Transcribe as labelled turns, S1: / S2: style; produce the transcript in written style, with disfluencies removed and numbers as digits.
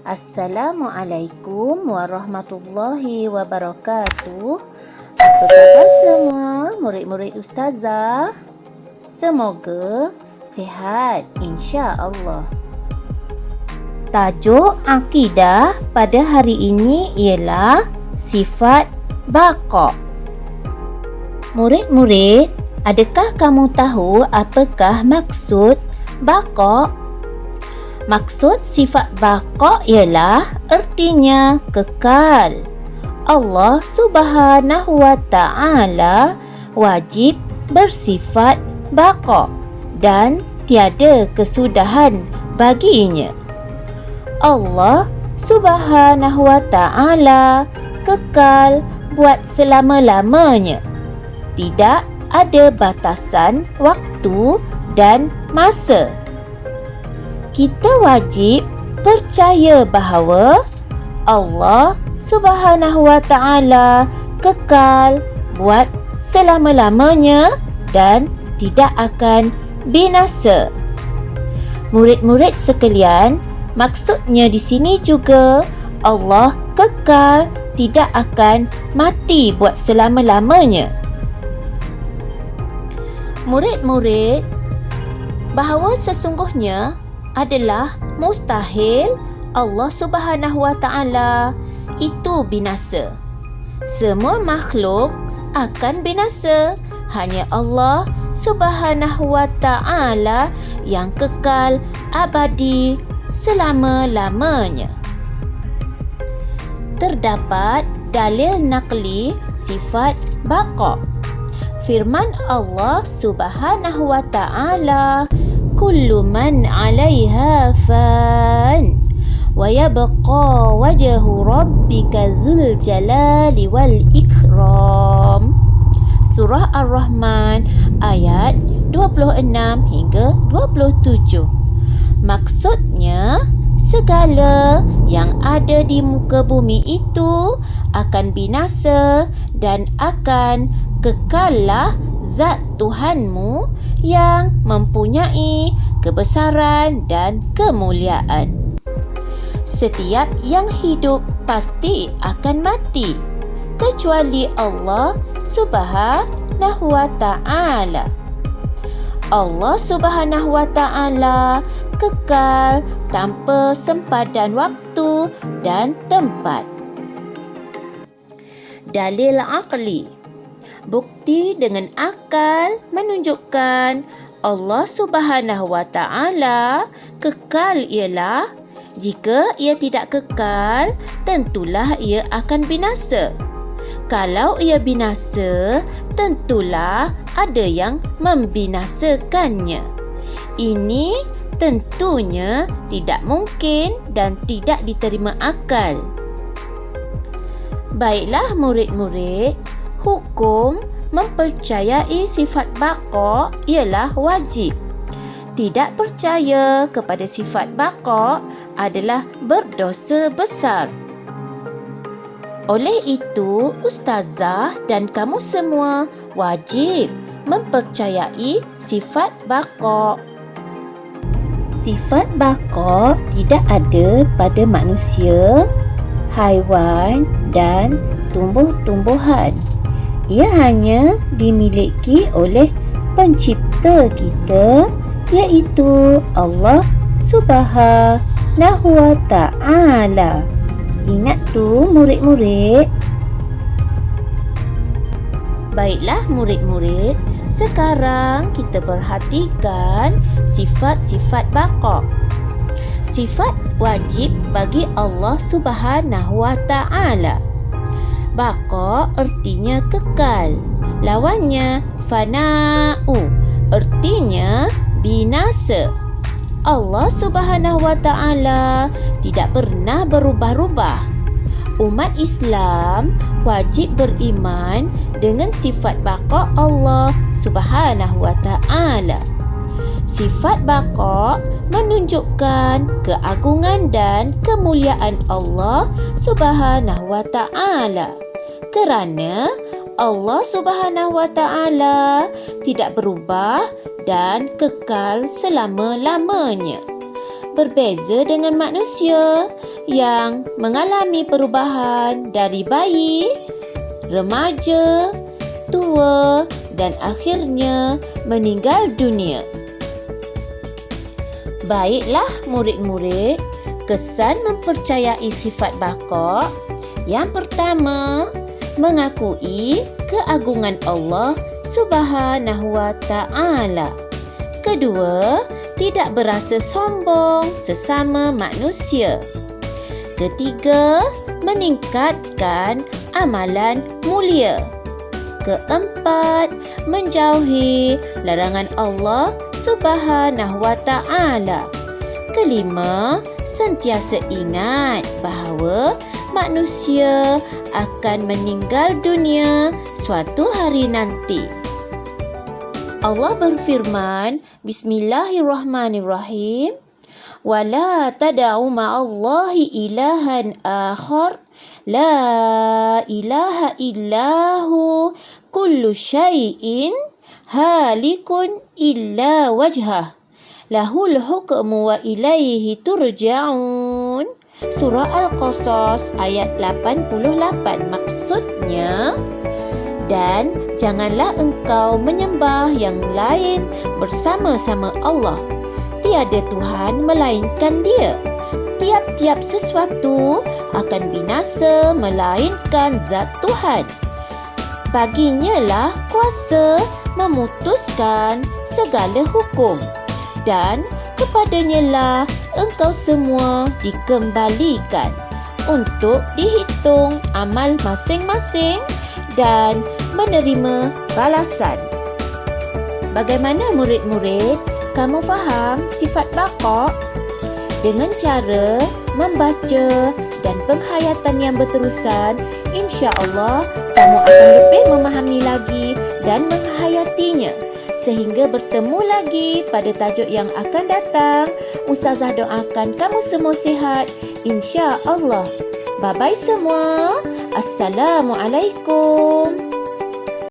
S1: Assalamualaikum warahmatullahi wabarakatuh. Apa khabar semua murid-murid Ustazah? Semoga sihat insya-Allah.
S2: Tajuk akidah pada hari ini ialah sifat baqa'. Murid-murid, adakah kamu tahu apakah maksud baqa'? Maksud sifat baqa' ialah ertinya kekal. Allah Subhanahu wa Ta'ala wajib bersifat baqa' dan tiada kesudahan baginya. Allah Subhanahu wa Ta'ala kekal buat selama-lamanya. Tidak ada batasan waktu dan masa. Kita wajib percaya bahawa Allah Subhanahu wa Ta'ala kekal buat selama-lamanya dan tidak akan binasa. Murid-murid sekalian, maksudnya di sini juga Allah kekal tidak akan mati buat selama-lamanya.
S1: Murid-murid, bahawa sesungguhnya adalah mustahil Allah Subhanahu wa Ta'ala itu binasa. Semua makhluk akan binasa. Hanya Allah Subhanahu wa Ta'ala yang kekal abadi selama-lamanya. Terdapat dalil naqli sifat baqa'. Firman Allah Subhanahu wa Ta'ala, kullu man 'alaiha fan wa yabqa wajhu rabbika dzul jalali wal ikram. Surah Ar-Rahman ayat 26 hingga 27. Maksudnya, segala yang ada di muka bumi itu akan binasa dan akan kekallah zat Tuhanmu yang mempunyai kebesaran dan kemuliaan. Setiap yang hidup pasti akan mati, kecuali Allah Subhanahu wa Ta'ala. Allah Subhanahu wa Ta'ala kekal tanpa sempadan waktu dan tempat. Dalil aqli. Bukti dengan akal menunjukkan Allah Subhanahu wa Ta'ala kekal ialah jika ia tidak kekal, tentulah ia akan binasa. Kalau ia binasa, tentulah ada yang membinasakannya. Ini tentunya tidak mungkin dan tidak diterima akal. Baiklah murid-murid, hukum mempercayai sifat baqa' ialah wajib. Tidak percaya kepada sifat baqa' adalah berdosa besar. Oleh itu, Ustazah dan kamu semua wajib mempercayai sifat baqa'.
S2: Sifat baqa' tidak ada pada manusia, haiwan dan tumbuh-tumbuhan. Ia hanya dimiliki oleh pencipta kita, iaitu Allah Subhanahu wa Ta'ala. Ingat tu murid-murid.
S1: Baiklah murid-murid, sekarang kita perhatikan sifat-sifat baqa'. Sifat wajib bagi Allah Subhanahu wa Ta'ala. Baqa' ertinya kekal. Lawannya fana'u, ertinya binasa. Allah Subhanahu wa Ta'ala tidak pernah berubah-ubah. Umat Islam wajib beriman dengan sifat baqa' Allah Subhanahu wa Ta'ala. Sifat baqa' menunjukkan keagungan dan kemuliaan Allah Subhanahu wa Ta'ala. Kerana Allah Subhanahu wa Ta'ala tidak berubah dan kekal selama-lamanya. berbeza dengan manusia yang mengalami perubahan dari bayi, remaja, tua dan akhirnya meninggal dunia. Baiklah murid-murid, kesan mempercayai sifat baqa'. Yang pertama, mengakui keagungan Allah Subhanahu wa Ta'ala. Kedua, tidak berasa sombong sesama manusia. Ketiga, meningkatkan amalan mulia. Keempat, menjauhi larangan Allah Subhanahu wa Ta'ala. Kelima, sentiasa ingat bahawa manusia akan meninggal dunia suatu hari nanti. Allah berfirman, Bismillahirrahmanirrahim, وَلَا تَدَعُوا مَعَ اللَّهِ إِلَهًا آخَرَ لَا إِلَهَ إِلَّا هُوَ كُلُّ شَيْءٍ هَالِكٌ إِلَّا وَجْهَهُ لَهُ الْحُكْمُ وَإِلَيْهِ تُرْجَعُونَ. Surah Al-Qasas ayat 88. Maksudnya, dan janganlah engkau menyembah yang lain bersama-sama Allah. Tiada Tuhan melainkan Dia. Tiap-tiap sesuatu akan binasa melainkan zat Tuhan. Baginya lah kuasa memutuskan segala hukum. Dan kepadanya lah engkau semua dikembalikan untuk dihitung amal masing-masing dan menerima balasan. Bagaimana murid-murid? Kamu faham sifat baqa'? Dengan cara membaca dan penghayatan yang berterusan, insya-Allah kamu akan lebih memahami lagi dan menghayatinya. Sehingga bertemu lagi pada tajuk yang akan datang. Ustazah doakan kamu semua sihat, insya-Allah. Bye-bye semua. Assalamualaikum.